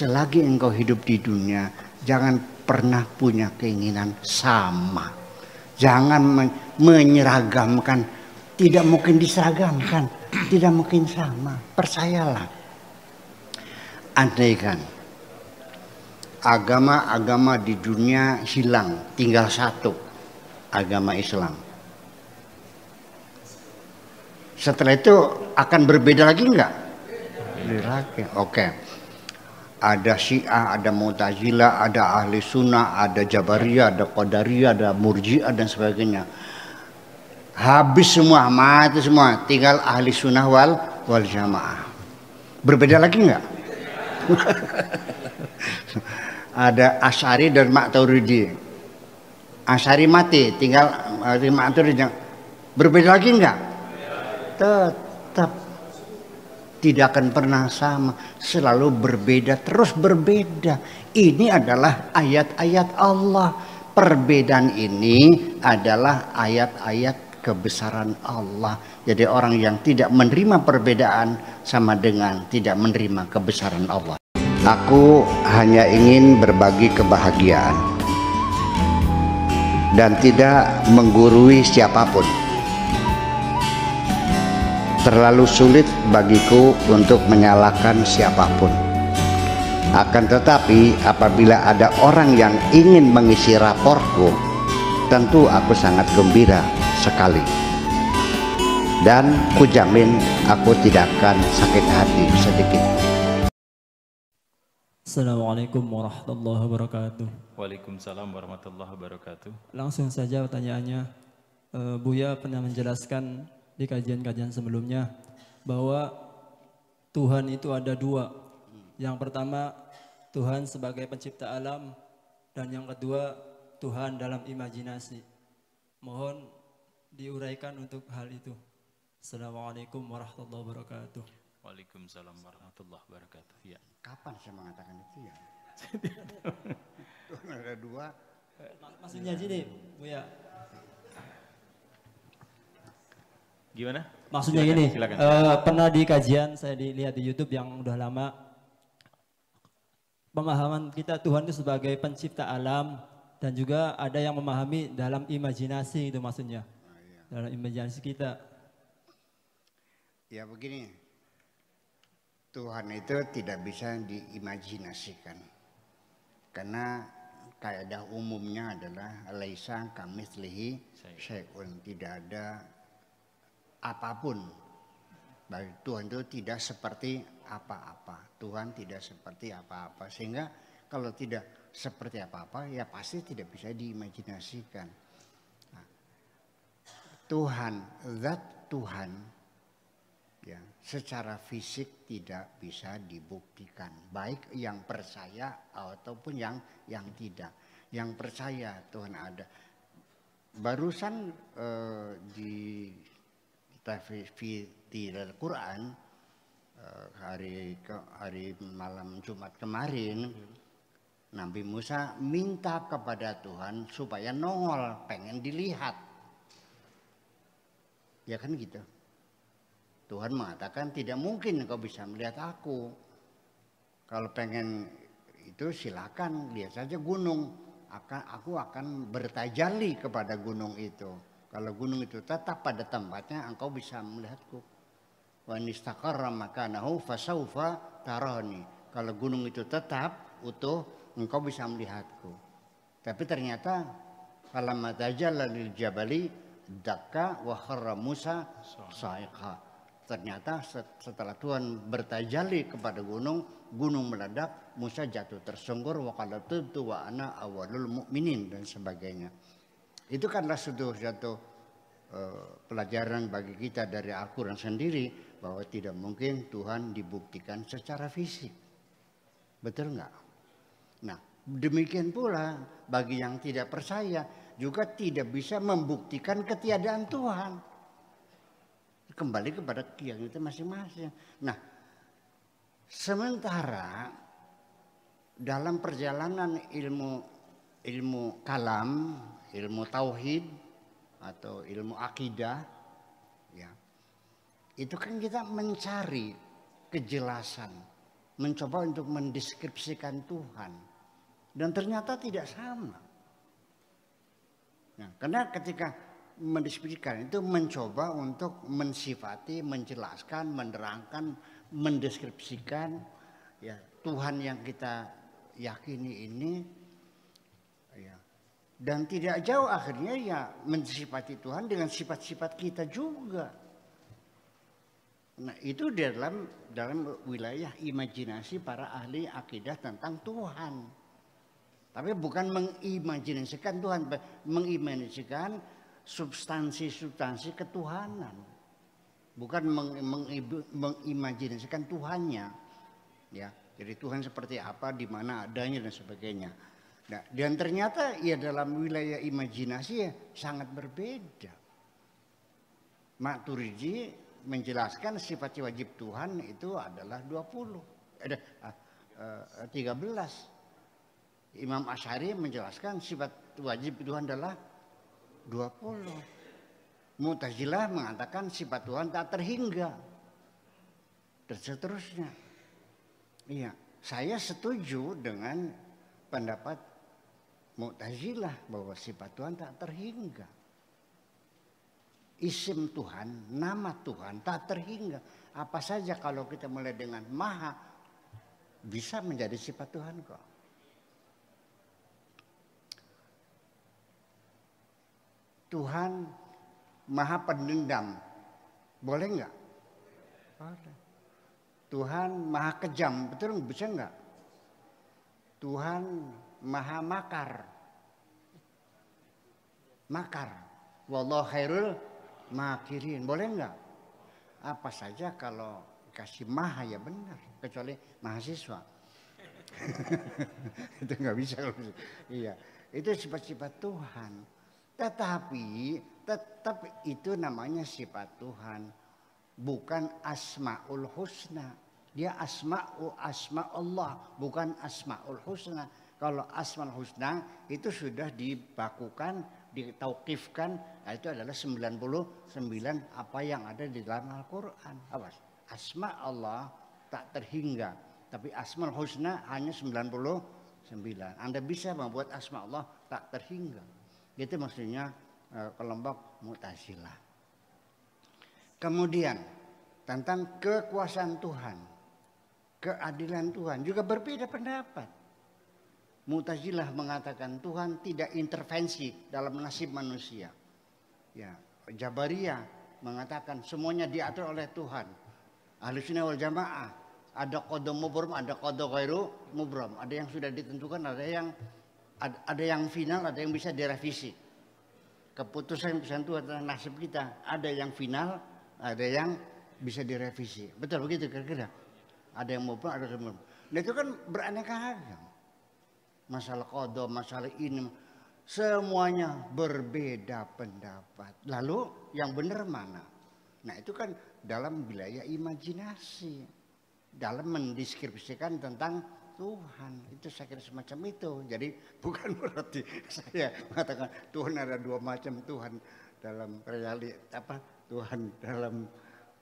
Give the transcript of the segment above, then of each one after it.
selagi engkau hidup di dunia, jangan pernah punya keinginan sama. Jangan menyeragamkan, tidak mungkin diseragamkan, tidak mungkin sama. Percayalah. Andaikan agama-agama di dunia hilang, tinggal satu, agama Islam. Setelah itu akan berbeda lagi enggak? Lagi. Oke. Ada Syiah, ada Mu'tazilah, ada Ahli Sunnah, ada Jabariyah, ada Qadariyah, ada Murji'ah dan sebagainya. Habis semua, mati semua, tinggal Ahli Sunnah wal Jamaah. Berbeda lagi enggak? Ada Asy'ari dan Maturidi. Asy'ari mati, tinggal Maturidi. Berbeda lagi enggak? Tetap tidak akan pernah sama, selalu berbeda, terus berbeda. Ini adalah ayat-ayat Allah. Perbedaan ini adalah ayat-ayat kebesaran Allah. Jadi orang yang tidak menerima perbedaan sama dengan tidak menerima kebesaran Allah. Aku hanya ingin berbagi kebahagiaan dan tidak menggurui siapapun. Terlalu sulit bagiku untuk menyalahkan siapapun. Akan tetapi apabila ada orang yang ingin mengisi raportku, tentu aku sangat gembira sekali. Dan kujamin aku tidak akan sakit hati sedikit. Assalamualaikum warahmatullahi wabarakatuh. Waalaikumsalam warahmatullahi wabarakatuh. Langsung saja pertanyaannya. Buya pernah menjelaskan di kajian-kajian sebelumnya bahwa Tuhan itu ada dua. Yang pertama Tuhan sebagai pencipta alam, dan yang kedua Tuhan dalam imajinasi. Mohon diuraikan untuk hal itu. Assalamualaikum warahmatullahi wabarakatuh. Waalaikumsalam warahmatullahi wabarakatuh. Ya. Kapan saya mengatakan itu ya? Tuhan ada dua. Maksudnya gini, Buya. Gimana? Maksudnya silakan, gini, silakan. Pernah di kajian saya dilihat di YouTube yang udah lama, pemahaman kita Tuhan itu sebagai pencipta alam, dan juga ada yang memahami dalam imajinasi itu maksudnya, dalam imajinasi kita. Ya begini, Tuhan itu tidak bisa diimajinasikan, karena kaidah umumnya adalah laisa kamitslihi syai'un, tidak ada apapun. Bagi Tuhan itu tidak seperti apa-apa. Tuhan tidak seperti apa-apa. Sehingga kalau tidak seperti apa-apa, ya pasti tidak bisa diimajinasikan. Nah, Tuhan, zat Tuhan, ya, secara fisik tidak bisa dibuktikan. Baik yang percaya ataupun yang tidak. Yang percaya Tuhan ada. Barusan di di Al-Quran hari malam Jumat kemarin, Nabi Musa minta kepada Tuhan supaya nongol, pengen dilihat. Ya kan gitu. Tuhan mengatakan tidak mungkin kau bisa melihat aku. Kalau pengen itu silakan, lihat saja gunung. Aku akan bertajalli kepada gunung itu. Kalau gunung itu tetap pada tempatnya, engkau bisa melihatku. Wa nistaqarra makanahu fasaufa tarani. Kalau gunung itu tetap utuh, engkau bisa melihatku. Tapi ternyata falamma tajalla lil jabali dakka wa kharra Musa sa'iqa. Ternyata setelah Tuhan bertajalli kepada gunung, gunung meledak, Musa jatuh tersungkur, wa qala tubtu wa ana awwalul mu'minin dan sebagainya. Itu kanlah satu pelajaran bagi kita dari Al-Quran sendiri, bahwa tidak mungkin Tuhan dibuktikan secara fisik. Betul nggak? Nah, demikian pula bagi yang tidak percaya juga tidak bisa membuktikan ketiadaan Tuhan. Kembali kepada keyakinan itu masing-masing. Nah, sementara dalam perjalanan ilmu kalam, ilmu tauhid atau ilmu akidah, ya, itu kan kita mencari kejelasan, mencoba untuk mendeskripsikan Tuhan. Dan ternyata tidak sama. Nah, karena ketika mendeskripsikan itu mencoba untuk mensifati, menjelaskan, menerangkan, mendeskripsikan ya Tuhan yang kita yakini ini ya. Dan tidak jauh akhirnya ya mensifati Tuhan dengan sifat-sifat kita juga. Nah, itu dalam wilayah imajinasi para ahli akidah tentang Tuhan. Tapi bukan mengimajinasikan Tuhan, mengimajinasikan substansi-substansi ketuhanan. Bukan mengimajinasikan Tuhannya. Ya, jadi Tuhan seperti apa, di mana adanya dan sebagainya. Nah, dan ternyata ya dalam wilayah imajinasi ya sangat berbeda. Maturidi menjelaskan sifat wajib Tuhan itu adalah 13. Imam Asy'ari menjelaskan sifat wajib Tuhan adalah 20. Mu'tazilah mengatakan sifat Tuhan tak terhingga. Dan seterusnya. Iya, saya setuju dengan pendapat Mu'tazilah bahwa sifat Tuhan tak terhingga. Isim Tuhan, nama Tuhan tak terhingga. Apa saja kalau kita mulai dengan maha bisa menjadi sifat Tuhan kok. Tuhan maha pendendam. Boleh enggak? Boleh. Tuhan maha kejam. Betul bisa enggak? Tuhan maha makar. Makar. Wallahu khairul makirin. Boleh enggak? Apa saja kalau kasih maha ya benar. Kecuali mahasiswa. Itu enggak bisa. Iya. Itu sifat-sifat Tuhan. Tetapi tetap itu namanya sifat Tuhan. Bukan asmaul husna. Dia asma Allah. Bukan asmaul husna. Kalau asmaul husna itu sudah dibakukan, ditauqifkan. Nah itu adalah 99 apa yang ada di dalam Al-Quran. Asma Allah tak terhingga. Tapi asmaul husna hanya 99. Anda bisa membuat asma Allah tak terhingga. Itu maksudnya kelompok Mu'tazilah. Kemudian tentang kekuasaan Tuhan, keadilan Tuhan juga berbeda pendapat. Mu'tazilah mengatakan Tuhan tidak intervensi dalam nasib manusia. Ya, Jabariyah mengatakan semuanya diatur oleh Tuhan. Ahlussunnah wal Jamaah ada qada mubram, ada qada ghairu mubram, ada yang sudah ditentukan, ada yang final, ada yang bisa direvisi. Keputusan itu adalah nasib kita. Ada yang final, ada yang bisa direvisi. Betul begitu kira-kira. Ada yang mubram, ada yang mubram. Nah itu kan beraneka ragam. Masalah qada, masalah ini, semuanya berbeda pendapat. Lalu yang benar mana? Nah itu kan dalam wilayah imajinasi. Dalam mendeskripsikan tentang Tuhan, itu saya kira semacam itu. Jadi bukan berarti saya mengatakan Tuhan ada dua macam, Tuhan dalam Tuhan dalam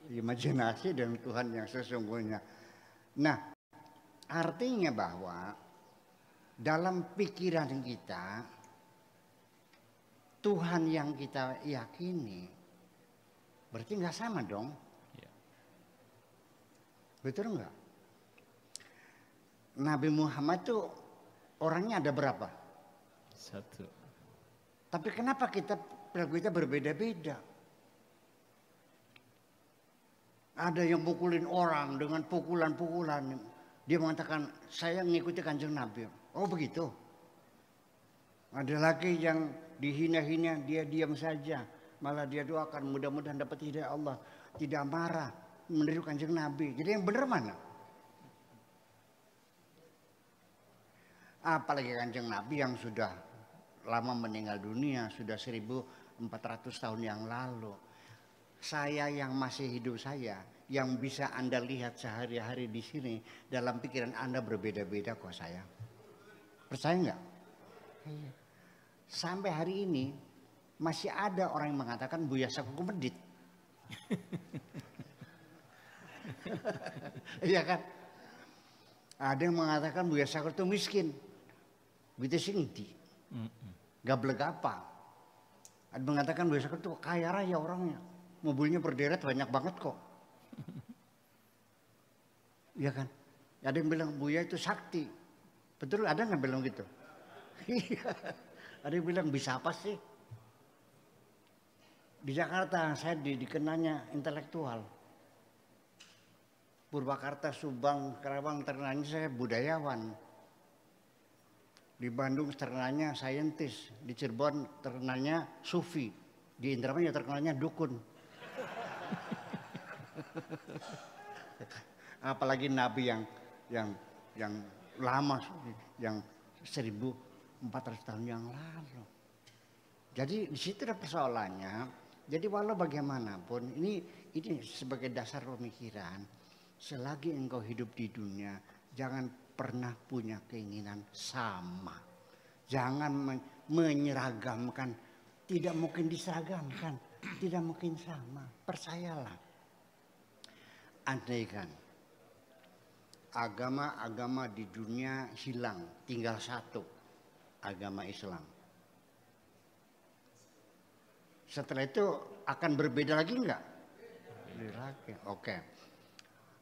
imajinasi dan Tuhan yang sesungguhnya. Nah, artinya bahwa dalam pikiran kita Tuhan yang kita yakini berarti nggak sama dong. Betul enggak? Nabi Muhammad itu orangnya ada berapa? 1. Tapi kenapa perilaku kita berbeda-beda? Ada yang pukulin orang dengan pukulan-pukulan. Dia mengatakan saya mengikuti Kanjeng Nabi. Oh begitu. Ada lagi yang dihina-hina, dia diam saja. Malah dia doakan mudah-mudahan dapat hidayah Allah. Tidak marah, meniru Kanjeng Nabi. Jadi yang benar mana? Apalagi Kanjeng Nabi yang sudah lama meninggal dunia, sudah 1400 tahun yang lalu. Saya yang masih hidup saya, yang bisa Anda lihat sehari-hari di sini, dalam pikiran Anda berbeda-beda kok saya. Percaya nggak? Sampai hari ini masih ada orang yang mengatakan Buya Sakuku medit. Iya kan? Ada yang mengatakan Buya Sakur itu miskin. Begitu sih ngerti. Gablek apa. Ada yang mengatakan Buya Sakur itu kaya raya orangnya. Mobilnya berderet banyak banget kok. Iya kan? Ada yang bilang Buya itu sakti. Betul, ada nggak bilang gitu? Ada yang bilang bisa apa sih? Di Jakarta saya dikenalnya intelektual. Purwakarta, Subang, Karawang terkenalnya saya budayawan. Di Bandung terkenalnya saintis. Di Cirebon terkenalnya sufi. Di Indramayu terkenalnya dukun. Apalagi Nabi yang lama, yang 1400 tahun yang lalu. Jadi di situ ada persoalannya. Jadi walau bagaimanapun ini sebagai dasar pemikiran. Selagi engkau hidup di dunia, jangan pernah punya keinginan sama. Jangan menyeragamkan. Tidak mungkin diseragamkan, tidak mungkin sama. Percayalah. Andaikan agama-agama di dunia hilang, tinggal satu, agama Islam. Setelah itu akan berbeda lagi enggak? Oke.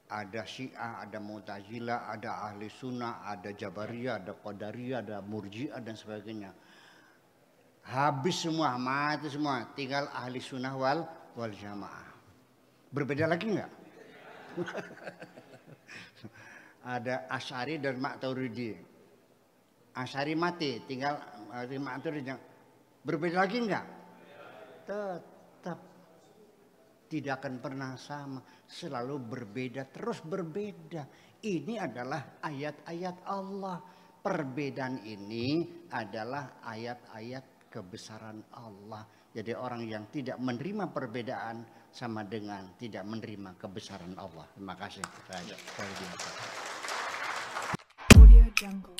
Ada Syiah, ada Mu'tazilah, ada Ahli Sunnah, ada Jabariyah, ada Qadariyah, ada Murji'ah dan sebagainya. Habis semua, mati semua, tinggal Ahli Sunnah wal Jamaah. Berbeda lagi enggak? Ada Asy'ari dan Maturidi. Asy'ari mati, tinggal Maturidi. Berbeda lagi enggak? Tetap tidak akan pernah sama, selalu berbeda, terus berbeda. Ini adalah ayat-ayat Allah. Perbedaan ini adalah ayat-ayat kebesaran Allah. Jadi orang yang tidak menerima perbedaan sama dengan tidak menerima kebesaran Allah. Terima kasih. Audio Jungle.